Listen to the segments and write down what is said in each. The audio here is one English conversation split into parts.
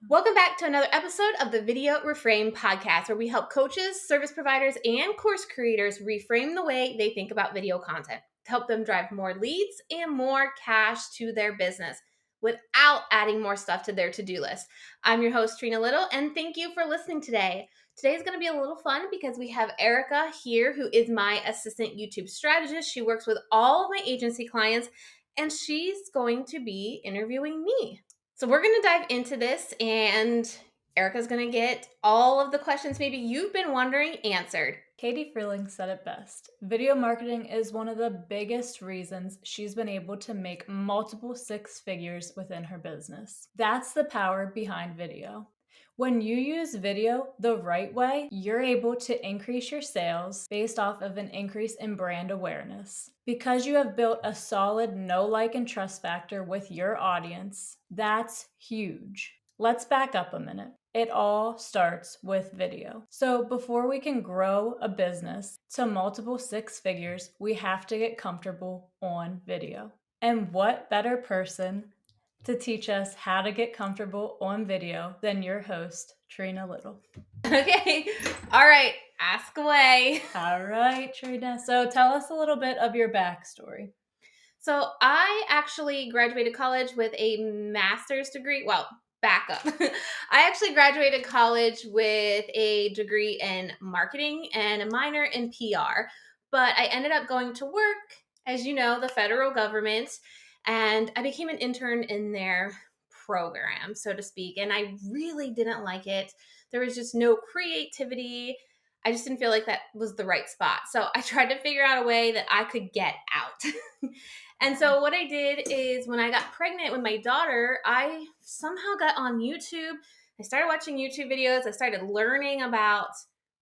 Welcome back to another episode of the Video Reframe podcast, where we help coaches, service providers, and course creators reframe the way they think about video content to help them drive more leads and more cash to their business without adding more stuff to their to-do list. I'm your host, Trina Little, and thank you for listening today. Today is going to be a little fun because we have Erica here, who is my assistant YouTube strategist. She works with all of my agency clients, and she's going to be interviewing me. So we're going to dive into this, and Erica's going to get all of the questions maybe you've been wondering answered. Katie Freeling said it best. Video marketing is one of the biggest reasons she's been able to make multiple six figures within her business. That's the power behind video. When you use video the right way, you're able to increase your sales based off of an increase in brand awareness. Because you have built a solid know, like, and trust factor with your audience, that's huge. Let's back up a minute. It all starts with video. So before we can grow a business to multiple six figures, we have to get comfortable on video. And what better person to teach us how to get comfortable on video than your host, Trina Little. Okay. All right. Ask away. All right, Trina. So tell us a little bit of your backstory. So I actually graduated college with a master's degree. Well, back up. I actually graduated college with a degree in marketing and a minor in PR, but I ended up going to work, as you know, the federal government, and I became an intern in their program, so to speak, and I really didn't like it. There was just no creativity. I just didn't feel like that was the right spot. So I tried to figure out a way that I could get out. And so what I did is, when I got pregnant with my daughter, I somehow got on YouTube. I started watching YouTube videos. I started learning about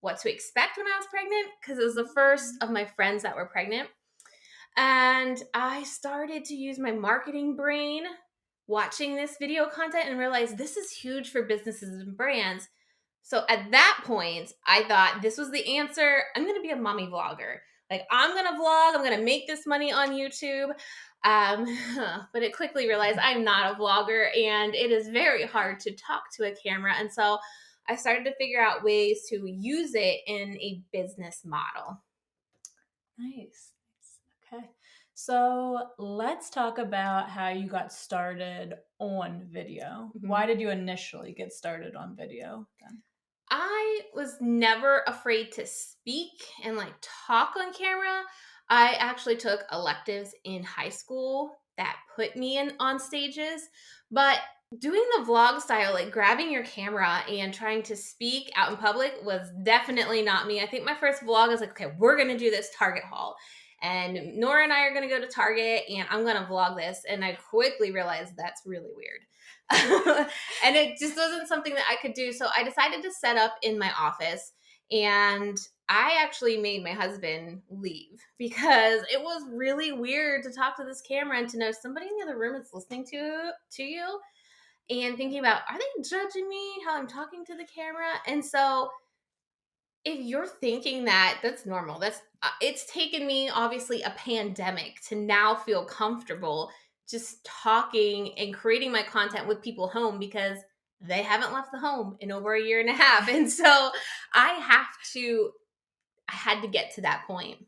what to expect when I was pregnant, because it was the first of my friends that were pregnant. And I started to use my marketing brain watching this video content and realized this is huge for businesses and brands. So at that point, I thought this was the answer. I'm going to be a mommy vlogger. Like, I'm going to vlog. I'm going to make this money on YouTube. But it quickly realized I'm not a vlogger, and it is very hard to talk to a camera. And so I started to figure out ways to use it in a business model. Nice. Okay. So let's talk about how you got started on video. Mm-hmm. Why did you initially get started on video then? I was never afraid to speak and talk on camera. I actually took electives in high school that put me on stages, but doing the vlog style, like grabbing your camera and trying to speak out in public, was definitely not me. I think my first vlog was like, okay, we're going to do this Target haul, and Nora and I are going to go to Target, and I'm going to vlog this. And I quickly realized that's really weird. And it just wasn't something that I could do. So I decided to set up in my office, and I actually made my husband leave because it was really weird to talk to this camera and to know somebody in the other room is listening to you and thinking about, are they judging me how I'm talking to the camera? And so if you're thinking that, that's normal. It's taken me obviously a pandemic to now feel comfortable just talking and creating my content with people home, because they haven't left the home in over a year and a half. And so I had to get to that point.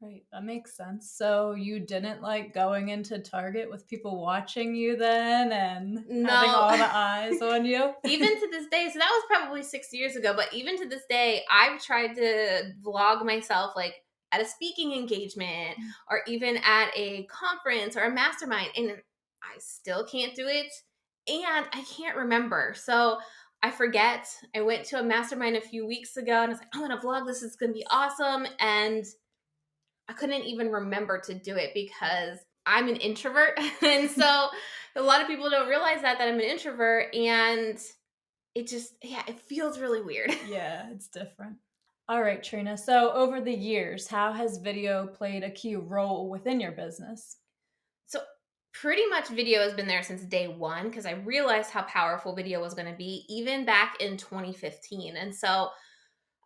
Right, that makes sense. So you didn't like going into Target with people watching you then and having all the eyes on you? Even to this day, so that was probably 6 years ago, but even to this day, I've tried to vlog myself at a speaking engagement or even at a conference or a mastermind, and I still can't do it, and I can't remember. So I forget. I went to a mastermind a few weeks ago, and I was like, I'm going to vlog this. It's going to be awesome. And I couldn't even remember to do it because I'm an introvert. And so a lot of people don't realize that I'm an introvert, and it feels really weird. Yeah, it's different. All right, Trina. So over the years, how has video played a key role within your business? So pretty much video has been there since day one, because I realized how powerful video was going to be even back in 2015. And so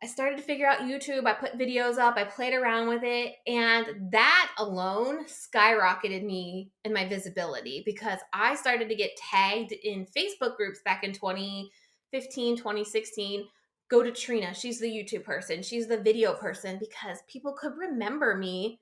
I started to figure out YouTube. I put videos up, I played around with it, and that alone skyrocketed me in my visibility because I started to get tagged in Facebook groups back in 2015, 2016. Go to Trina. She's the YouTube person. She's the video person because people could remember me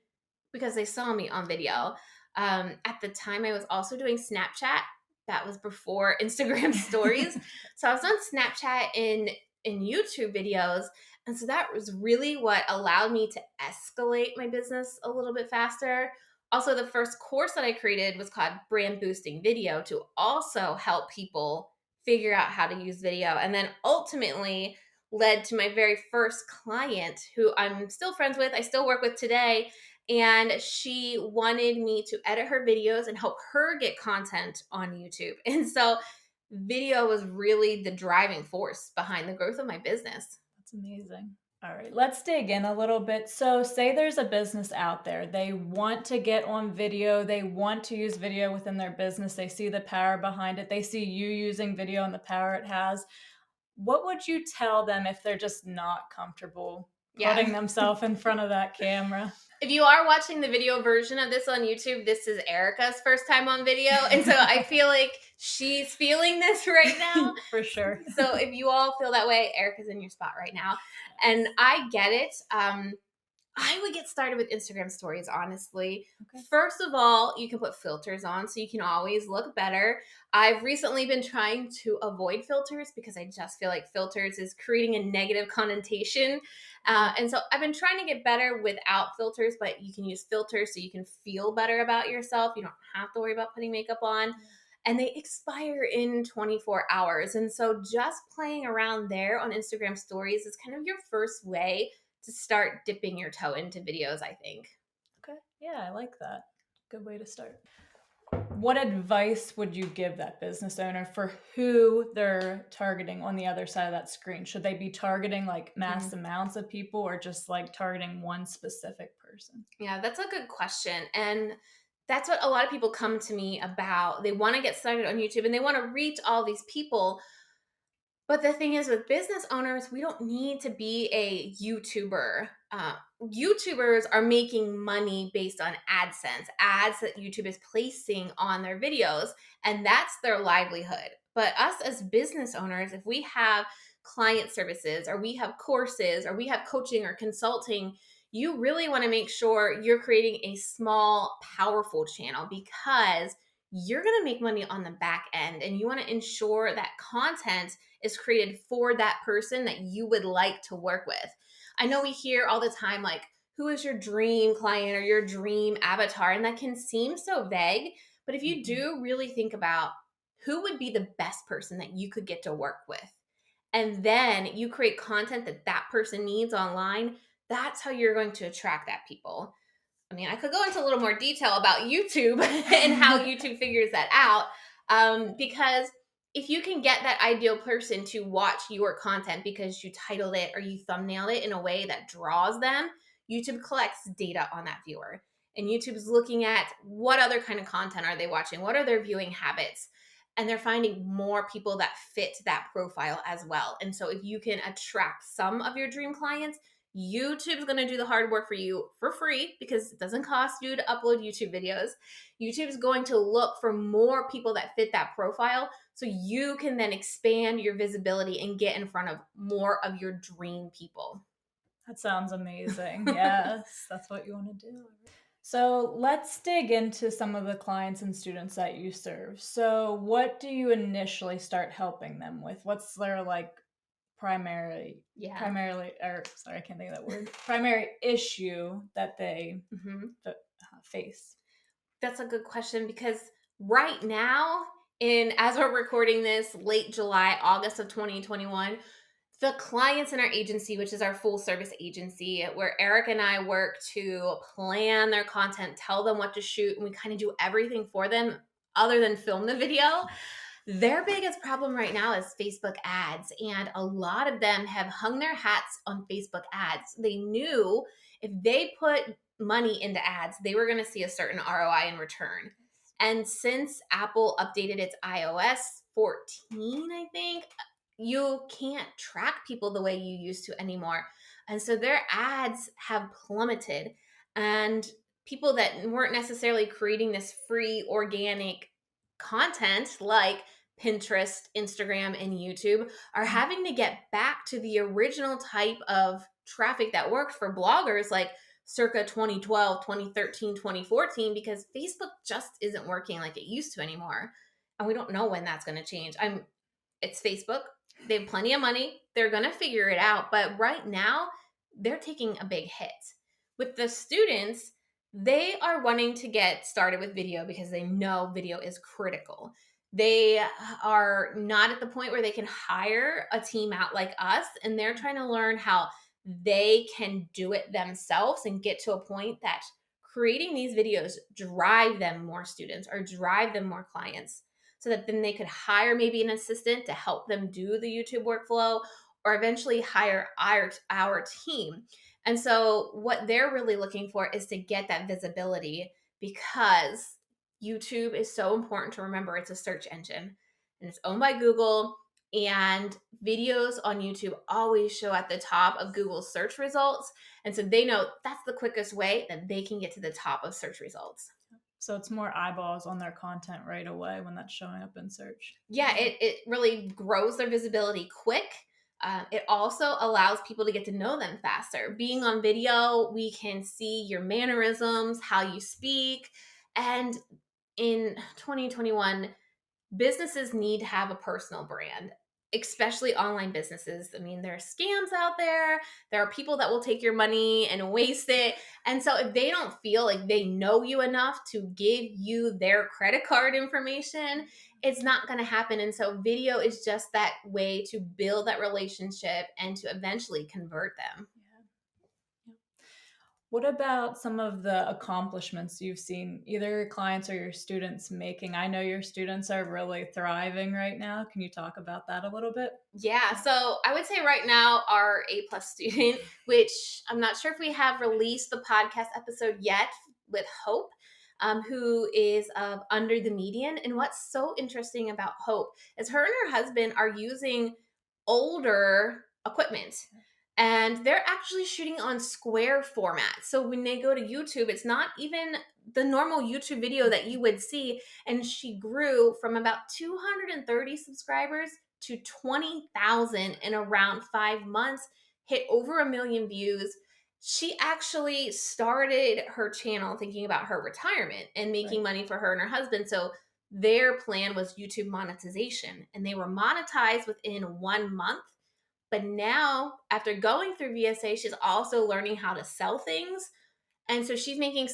because they saw me on video. At the time, I was also doing Snapchat. That was before Instagram stories. So I was on Snapchat in YouTube videos. And so that was really what allowed me to escalate my business a little bit faster. Also, the first course that I created was called Brand Boosting Video to also help people figure out how to use video. And then ultimately led to my very first client who I'm still friends with, I still work with today. And she wanted me to edit her videos and help her get content on YouTube. And so video was really the driving force behind the growth of my business. That's amazing. All right, let's dig in a little bit. So, say there's a business out there. They want to get on video. They want to use video within their business. They see the power behind it. They see you using video and the power it has. What would you tell them if they're just not comfortable putting Yeah. themselves in front of that camera? If you are watching the video version of this on YouTube, this is Erica's first time on video. And so I feel like she's feeling this right now. For sure. So if you all feel that way, Erica's in your spot right now. And I get it. I would get started with Instagram stories, honestly. Okay. First of all, you can put filters on so you can always look better. I've recently been trying to avoid filters because I just feel like filters is creating a negative connotation. And so I've been trying to get better without filters, but you can use filters so you can feel better about yourself. You don't have to worry about putting makeup on. And they expire in 24 hours. And so just playing around there on Instagram stories is kind of your first way to start dipping your toe into videos, I think. Okay. Yeah, I like that. Good way to start. What advice would you give that business owner for who they're targeting on the other side of that screen? Should they be targeting like mass amounts of people or just like targeting one specific person? Yeah, that's a good question. And that's what a lot of people come to me about. They want to get started on YouTube and they want to reach all these people. But the thing is, with business owners, we don't need to be a YouTuber. YouTubers are making money based on AdSense, ads that YouTube is placing on their videos, and that's their livelihood. But us as business owners, if we have client services or we have courses or we have coaching or consulting, you really want to make sure you're creating a small, powerful channel because you're going to make money on the back end and you want to ensure that content is created for that person that you would like to work with. I know we hear all the time, like, who is your dream client or your dream avatar? And that can seem so vague. But if you do really think about who would be the best person that you could get to work with, and then you create content that that person needs online, that's how you're going to attract that people. I mean, I could go into a little more detail about YouTube and how YouTube figures that out. Because if you can get that ideal person to watch your content because you titled it or you thumbnailed it in a way that draws them, YouTube collects data on that viewer. And YouTube's looking at what other kind of content are they watching? What are their viewing habits? And they're finding more people that fit that profile as well. And so if you can attract some of your dream clients, YouTube's going to do the hard work for you for free because it doesn't cost you to upload YouTube videos. YouTube's going to look for more people that fit that profile so you can then expand your visibility and get in front of more of your dream people. That sounds amazing. Yes, that's what you want to do. So let's dig into some of the clients and students that you serve. So what do you initially start helping them with? What's their like primarily, or sorry, I can't think of that word, primary issue that they face? That's a good question because right now, as we're recording this, late July, August of 2021, the clients in our agency, which is our full service agency, where Eric and I work to plan their content, tell them what to shoot, and we kind of do everything for them other than film the video. Their biggest problem right now is Facebook ads. And a lot of them have hung their hats on Facebook ads. They knew if they put money into ads, they were going to see a certain ROI in return. And since Apple updated its iOS 14, I think, you can't track people the way you used to anymore. And so their ads have plummeted. And people that weren't necessarily creating this free organic content like Pinterest, Instagram, and YouTube are having to get back to the original type of traffic that worked for bloggers like circa 2012, 2013, 2014, because Facebook just isn't working like it used to anymore. And we don't know when that's going to change. It's Facebook. They have plenty of money. They're going to figure it out. But right now, they're taking a big hit. With the students, they are wanting to get started with video because they know video is critical. They are not at the point where they can hire a team out like us, and they're trying to learn how they can do it themselves and get to a point that creating these videos drive them more students or drive them more clients, so that then they could hire maybe an assistant to help them do the YouTube workflow, or eventually hire our team. And so what they're really looking for is to get that visibility, because YouTube is so important to remember. It's a search engine and it's owned by Google, and videos on YouTube always show at the top of Google's search results. And so they know that's the quickest way that they can get to the top of search results. So it's more eyeballs on their content right away when that's showing up in search. Yeah, it really grows their visibility quick. It also allows people to get to know them faster. Being on video, we can see your mannerisms, how you speak. And in 2021, businesses need to have a personal brand, especially online businesses. I mean, there are scams out there. There are people that will take your money and waste it. And so if they don't feel like they know you enough to give you their credit card information, it's not going to happen. And so video is just that way to build that relationship and to eventually convert them. What about some of the accomplishments you've seen either your clients or your students making? I know your students are really thriving right now. Can you talk about that a little bit? Yeah, so I would say right now our A plus student, which I'm not sure if we have released the podcast episode yet, with Hope, who is of under the median. And what's so interesting about Hope is her and her husband are using older equipment, and they're actually shooting on square format. So when they go to YouTube, it's not even the normal YouTube video that you would see. And she grew from about 230 subscribers to 20,000 in around 5 months, hit over 1 million views. She actually started her channel thinking about her retirement and making money for her and her husband. So their plan was YouTube monetization, and they were monetized within 1 month. But now, after going through VSA, she's also learning how to sell things. And so she's making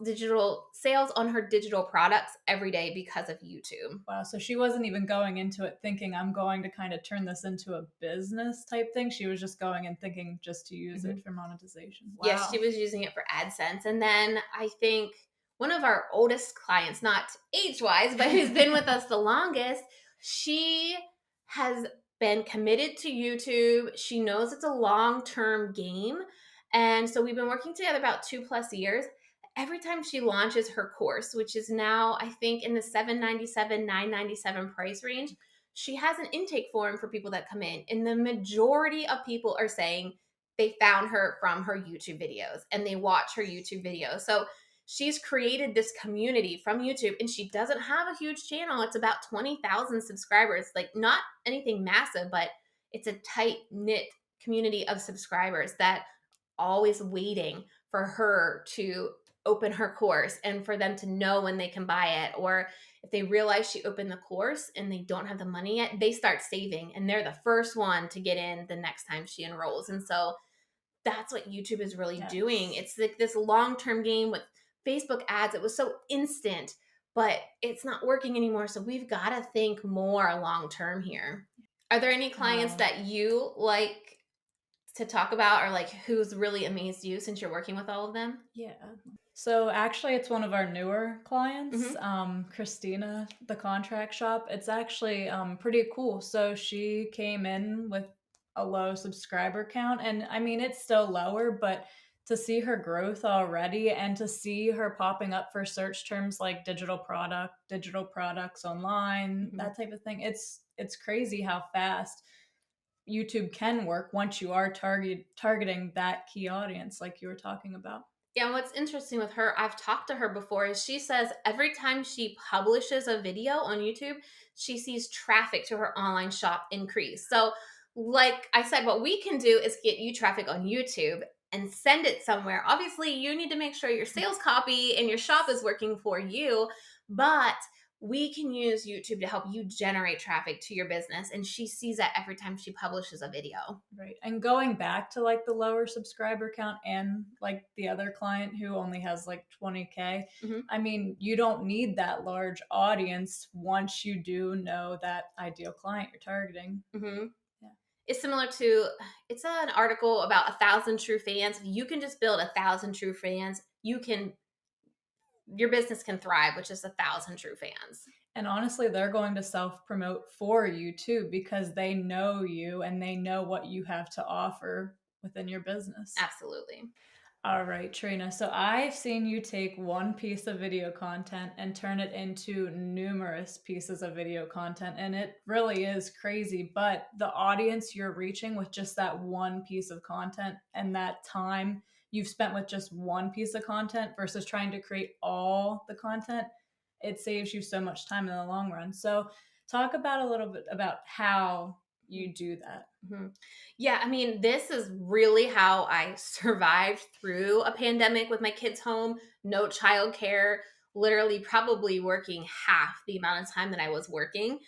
digital sales on her digital products every day because of YouTube. Wow. So she wasn't even going into it thinking, I'm going to kind of turn this into a business type thing. She was just going and thinking just to use it for monetization. Wow. Yes, she was using it for AdSense. And then I think one of our oldest clients, not age wise, but who's been with us the longest, she has been committed to YouTube. She knows it's a long term game. And so we've been working together about 2+ years. Every time she launches her course, which is now, I think, in the $797, $997 price range, she has an intake form for people that come in. And the majority of people are saying they found her from her YouTube videos and they watch her YouTube videos. So she's created this community from YouTube, and she doesn't have a huge channel. It's about 20,000 subscribers, like not anything massive, but it's a tight knit community of subscribers that always waiting for her to open her course and for them to know when they can buy it. Or if they realize she opened the course and they don't have the money yet, they start saving and they're the first one to get in the next time she enrolls. And so that's what YouTube is really doing. It's like this long-term game. With Facebook ads, it was so instant, but it's not working anymore. So we've got to think more long-term here. Are there any clients that you like to talk about, or like who's really amazed you since you're working with all of them? Yeah. So actually, it's one of our newer clients, Christina, the contract shop. It's actually pretty cool. So she came in with a low subscriber count, and I mean, it's still lower, but to see her growth already and to see her popping up for search terms like digital product, digital products online, that type of thing, it's crazy how fast YouTube can work once you are targeting that key audience like you were talking about. Yeah, and what's interesting with her, I've talked to her before, is she says every time she publishes a video on YouTube, she sees traffic to her online shop increase. So, like I said, what we can do is get you traffic on YouTube and send it somewhere. Obviously, you need to make sure your sales copy and your shop is working for you, but we can use YouTube to help you generate traffic to your business. And she sees that every time she publishes a video. Right. And going back to like the lower subscriber count and like the other client who only has like 20K, Mhm. I mean, you don't need that large audience once you do know that ideal client you're targeting. hmm Yeah. It's similar to, it's an article about 1,000 true fans. If you can just build 1,000 true fans, your business can thrive with just 1,000 true fans. And honestly, they're going to self promote for you too because they know you and they know what you have to offer within your business. Absolutely. All right, Trina. So I've seen you take one piece of video content and turn it into numerous pieces of video content. And it really is crazy. But the audience you're reaching with just that one piece of content and that time you've spent with just one piece of content versus trying to create all the content, it saves you so much time in the long run. So talk about a little bit about how you do that. Mhm. Yeah, I mean, this is really how I survived through a pandemic with my kids home, no childcare, literally probably working half the amount of time that I was working.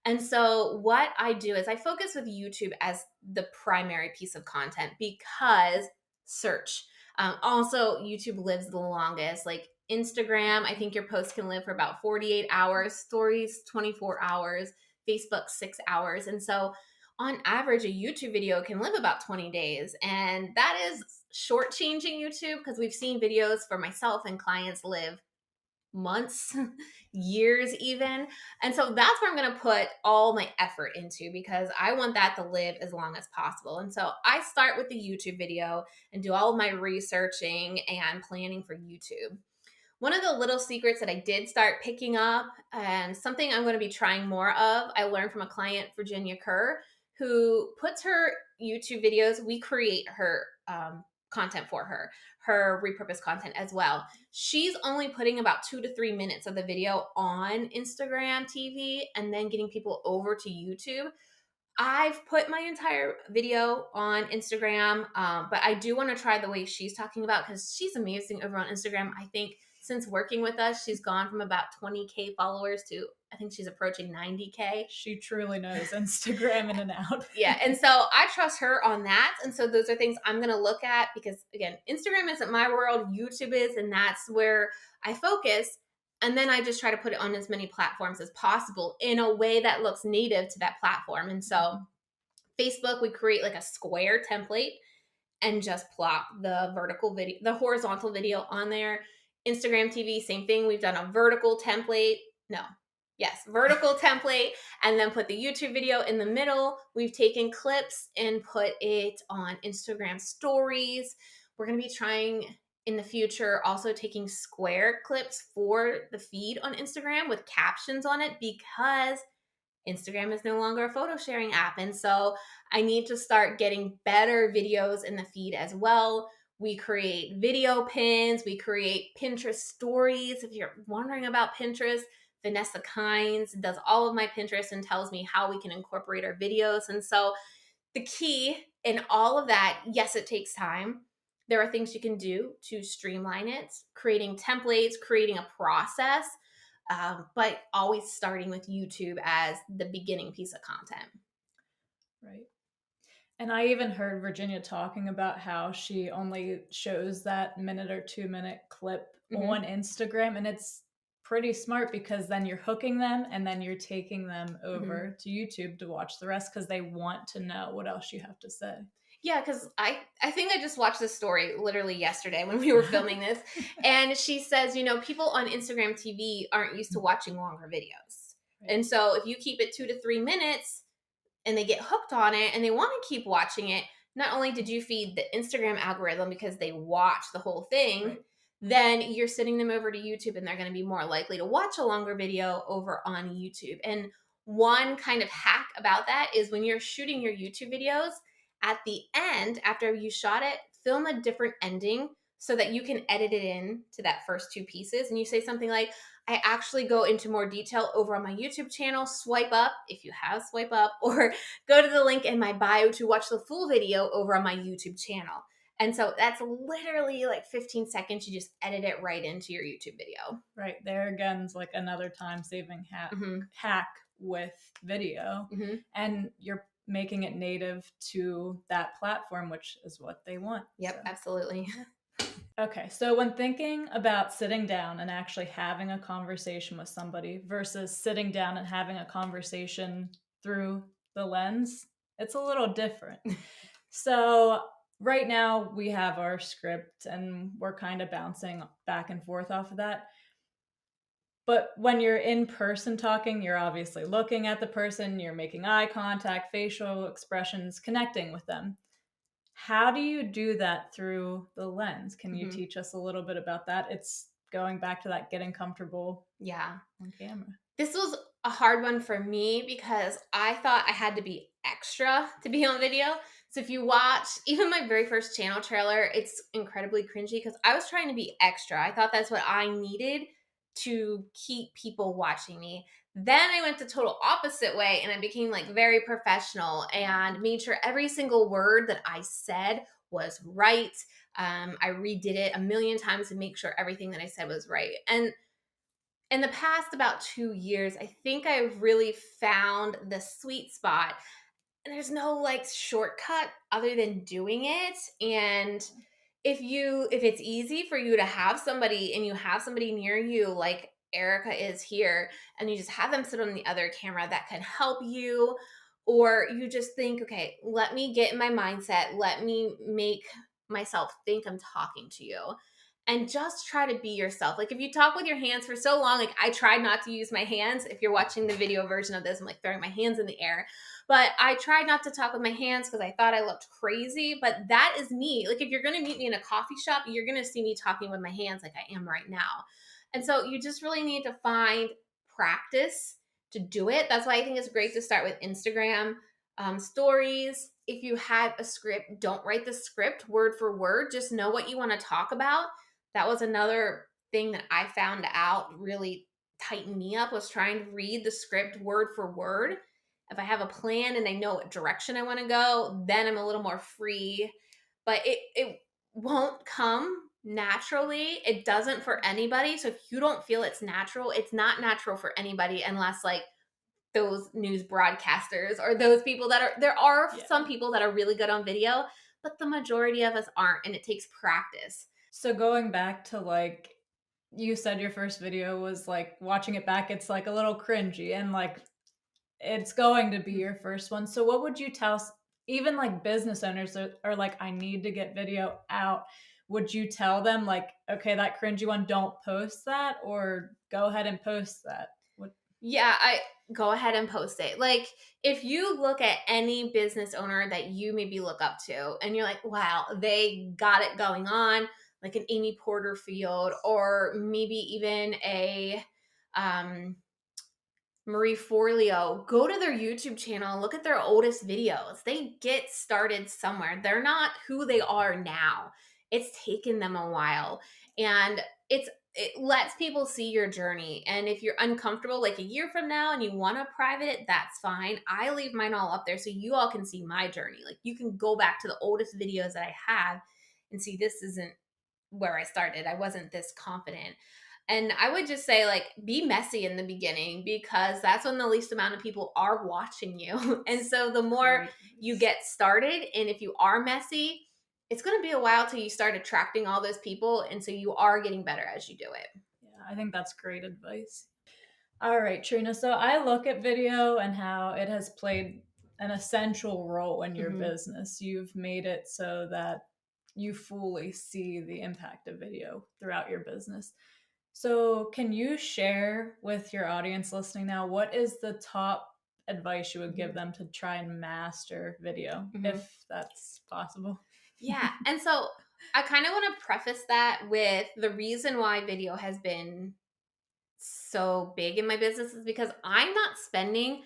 And so, what I do is I focus with YouTube as the primary piece of content because search. Also, YouTube lives the longest. Like Instagram, I think your post can live for about 48 hours, stories, 24 hours, Facebook, 6 hours. And so, on average, a YouTube video can live about 20 days. And that is shortchanging YouTube because we've seen videos for myself and clients live months, years, even. And so that's where I'm going to put all my effort into because I want that to live as long as possible. And so I start with the YouTube video and do all of my researching and planning for YouTube. One of the little secrets that I did start picking up, and something I'm going to be trying more of, I learned from a client, Virginia Kerr, who puts her YouTube videos, we create her content for her repurpose content as well. She's only putting about 2 to 3 minutes of the video on Instagram TV and then getting people over to YouTube. I've put my entire video on Instagram, but I do want to try the way she's talking about because she's amazing over on Instagram. I think since working with us, she's gone from about 20K followers to I think she's approaching 90K. She truly knows Instagram in and out. Yeah, and so I trust her on that. And so those are things I'm going to look at because, again, Instagram isn't my world, YouTube is, and that's where I focus. And then I just try to put it on as many platforms as possible in a way that looks native to that platform. And so Facebook, we create like a square template and just plop the horizontal video on there. Instagram TV, same thing. We've done a vertical template. No, yes, vertical template, and then put the YouTube video in the middle. We've taken clips and put it on Instagram stories. We're going to be trying in the future also taking square clips for the feed on Instagram with captions on it because Instagram is no longer a photo sharing app. And so I need to start getting better videos in the feed as well. We create video pins, we create Pinterest stories. If you're wondering about Pinterest, Vanessa Kynes does all of my Pinterest and tells me how we can incorporate our videos. And so the key in all of that, yes, it takes time. There are things you can do to streamline it, creating templates, creating a process, but always starting with YouTube as the beginning piece of content. Right. And I even heard Virginia talking about how she only shows that minute or 2 minute clip on Instagram. And it's pretty smart because then you're hooking them and then you're taking them over to YouTube to watch the rest because they want to know what else you have to say. Yeah, because I think I just watched this story literally yesterday when we were filming this. And she says, people on Instagram TV aren't used to watching longer videos. Right. And so if you keep it 2 to 3 minutes and they get hooked on it and they want to keep watching it, not only did you feed the Instagram algorithm because they watch the whole thing, Right. then you're sending them over to YouTube and they're going to be more likely to watch a longer video over on YouTube. And one kind of hack about that is when you're shooting your YouTube videos, at the end, after you shot it, film a different ending so that you can edit it in to that first two pieces. And you say something like, I actually go into more detail over on my YouTube channel. Swipe up if you have swipe up, or go to the link in my bio to watch the full video over on my YouTube channel. And so that's literally like 15 seconds. You just edit it right into your YouTube video. Right. There again is like another time saving hack with video. And you're making it native to that platform, which is what they want. Yep, so. Absolutely. Okay, so when thinking about sitting down and actually having a conversation with somebody versus sitting down and having a conversation through the lens, it's a little different. So right now we have our script and we're kind of bouncing back and forth off of that. But when you're in person talking, you're obviously looking at the person, you're making eye contact, facial expressions, connecting with them. How do you do that through the lens? Can you teach us a little bit about that? It's going back to that getting comfortable on camera. This was a hard one for me because I thought I had to be extra to be on video. So if you watch even my very first channel trailer, it's incredibly cringy because I was trying to be extra. I thought that's what I needed to keep people watching me. Then I went the total opposite way and I became like very professional and made sure every single word that I said was right. I redid it a million times to make sure everything that I said was right. And in the past about 2 years, I think I've really found the sweet spot. And there's no like shortcut other than doing it. And if it's easy for you to have somebody and you have somebody near you like Erica is here, and you just have them sit on the other camera that can help you, or you just think, okay, let me get in my mindset, let me make myself think I'm talking to you, and just try to be yourself. Like if you talk with your hands for so long, like I tried not to use my hands. If you're watching the video version of this, I'm like throwing my hands in the air. But I tried not to talk with my hands because I thought I looked crazy. But that is me. Like if you're going to meet me in a coffee shop, you're going to see me talking with my hands like I am right now. And so you just really need to find practice to do it. That's why I think it's great to start with Instagram stories. If you have a script, don't write the script word for word. Just know what you want to talk about. That was another thing that I found out really tightened me up, was trying to read the script word for word. If I have a plan and I know what direction I want to go, then I'm a little more free. But it won't come naturally. It doesn't for anybody. So if you don't feel it's natural, it's not natural for anybody unless like those news broadcasters or those people that are some people that are really good on video, but the majority of us aren't, and it takes practice. So going back to like, you said your first video was like watching it back, it's like a little cringy and like it's going to be your first one. So what would you tell even like business owners that are like, I need to get video out? Would you tell them like, okay, that cringy one, don't post that, or go ahead and post that? Yeah, I go ahead and post it. Like if you look at any business owner that you maybe look up to and you're like, wow, they got it going on, like an Amy Porterfield, or maybe even a Marie Forleo, go to their YouTube channel and look at their oldest videos. They get started somewhere. They're not who they are now. It's taken them a while. And it lets people see your journey. And if you're uncomfortable like a year from now and you want to private it, that's fine. I leave mine all up there so you all can see my journey. Like you can go back to the oldest videos that I have and see this isn't where I started. I wasn't this confident. And I would just say, like, be messy in the beginning because that's when the least amount of people are watching you. And so the more you get started, and if you are messy, it's going to be a while till you start attracting all those people. And so you are getting better as you do it. Yeah, I think that's great advice. All right, Trina. So I look at video and how it has played an essential role in your business. You've made it so that you fully see the impact of video throughout your business. So can you share with your audience listening now, what is the top advice you would give them to try and master video, if that's possible? Yeah. And so I kind of want to preface that with the reason why video has been so big in my business is because I'm not spending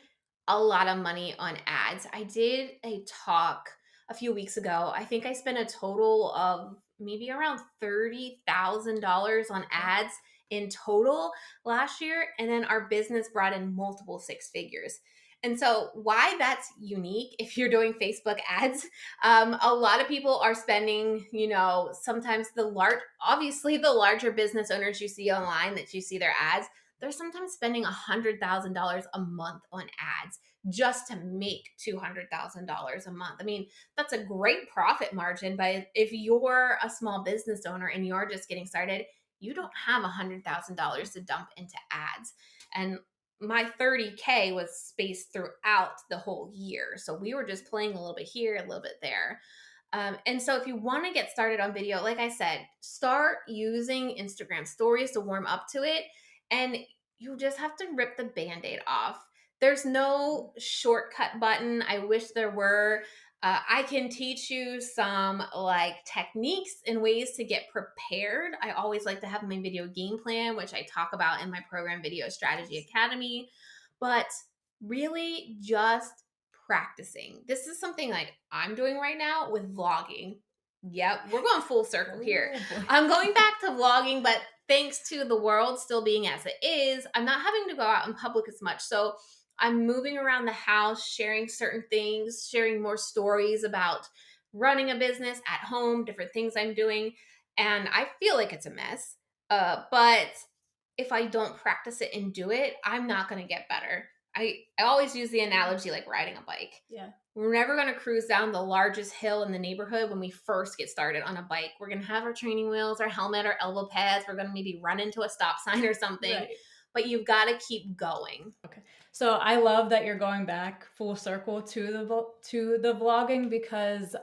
a lot of money on ads. I did a talk a few weeks ago. I think I spent a total of maybe around $30,000 on Okay. ads in total last year. And then our business brought in multiple six figures. And so, why that's unique if you're doing Facebook ads, a lot of people are spending, sometimes obviously, the larger business owners you see online that you see their ads, they're sometimes spending $100,000 a month on ads just to make $200,000 a month. I mean, that's a great profit margin, but if you're a small business owner and you're just getting started, you don't have $100,000 to dump into ads. And my 30K was spaced throughout the whole year. So we were just playing a little bit here, a little bit there. And so if you want to get started on video, like I said, start using Instagram stories to warm up to it. And you just have to rip the band-aid off. There's no shortcut button. I wish there were. I can teach you some like techniques and ways to get prepared. I always like to have my video game plan, which I talk about in my program Video Strategy Academy. But really just practicing. This is something like I'm doing right now with vlogging. Yep, we're going full circle here. Oh boy. I'm going back to vlogging, but thanks to the world still being as it is, I'm not having to go out in public as much. So I'm moving around the house, sharing certain things, sharing more stories about running a business at home, different things I'm doing. And I feel like it's a mess. But if I don't practice it and do it, I'm not going to get better. I always use the analogy like riding a bike. Yeah. We're never going to cruise down the largest hill in the neighborhood when we first get started on a bike. We're going to have our training wheels, our helmet, our elbow pads. We're going to maybe run into a stop sign or something, Right. but you've got to keep going. Okay. So I love that you're going back full circle to the vlogging because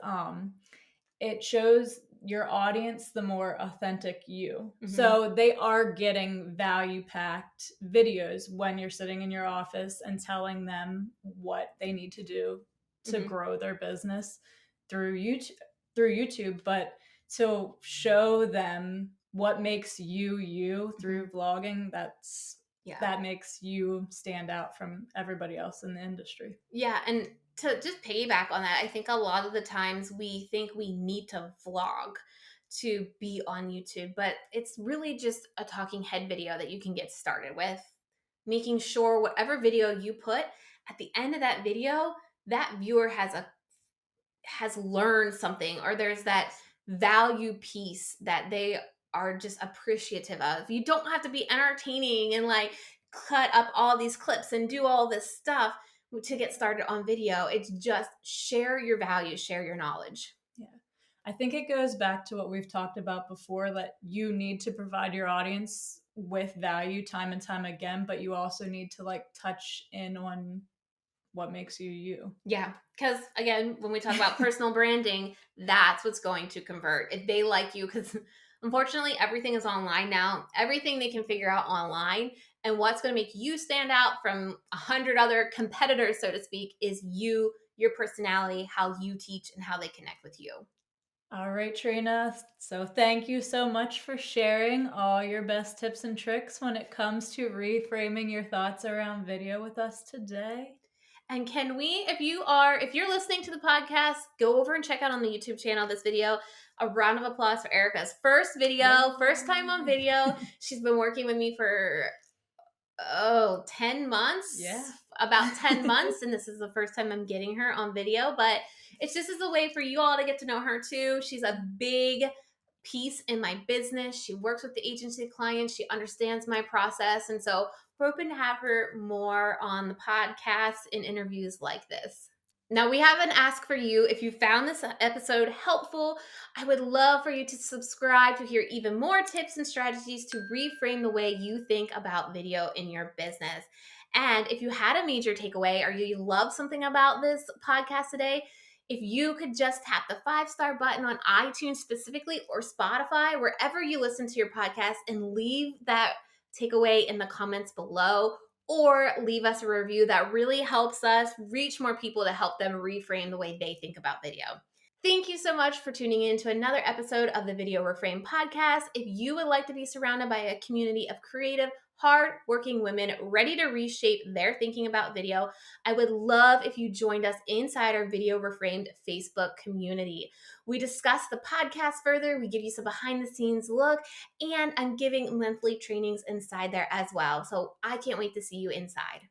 it shows your audience the more authentic you. Mhm. So they are getting value packed videos when you're sitting in your office and telling them what they need to do to Mhm. grow their business through YouTube, but to show them what makes you through vlogging, Yeah. that makes you stand out from everybody else in the industry. Yeah, and to just piggyback on that, I think a lot of the times we think we need to vlog to be on YouTube, but it's really just a talking head video that you can get started with. Making sure whatever video you put at the end of that video, that viewer has learned something, or there's that value piece that they are just appreciative of. You don't have to be entertaining and like cut up all these clips and do all this stuff to get started on video. It's just share your values, share your knowledge. Yeah. I think it goes back to what we've talked about before, that you need to provide your audience with value time and time again, but you also need to like touch in on what makes you you. Yeah, because again, when we talk about personal branding, that's what's going to convert. If they like you, because unfortunately, everything is online now, everything they can figure out online. And what's going to make you stand out from 100 other competitors, so to speak, is you, your personality, how you teach, and how they connect with you. All right, Trina. So thank you so much for sharing all your best tips and tricks when it comes to reframing your thoughts around video with us today. And can we, if you're listening to the podcast, go over and check out on the YouTube channel this video. A round of applause for Erica's first video, first time on video. She's been working with me for 10 months. Yeah. About 10 months. And this is the first time I'm getting her on video. But it's just as a way for you all to get to know her too. She's a big piece in my business. She works with the agency clients. She understands my process. And so we're hoping to have her more on the podcast in interviews like this. Now, we have an ask for you. If you found this episode helpful, I would love for you to subscribe to hear even more tips and strategies to reframe the way you think about video in your business. And if you had a major takeaway or you love something about this podcast today, if you could just tap the 5-star button on iTunes specifically, or Spotify, wherever you listen to your podcast, and leave that takeaway in the comments below, or leave us a review. That really helps us reach more people to help them reframe the way they think about video. Thank you so much for tuning in to another episode of the Video Reframe podcast. If you would like to be surrounded by a community of creative, hard-working women ready to reshape their thinking about video. I would love if you joined us inside our Video Reframed Facebook community. We discuss the podcast further, we give you some behind-the-scenes look, and I'm giving monthly trainings inside there as well. So I can't wait to see you inside.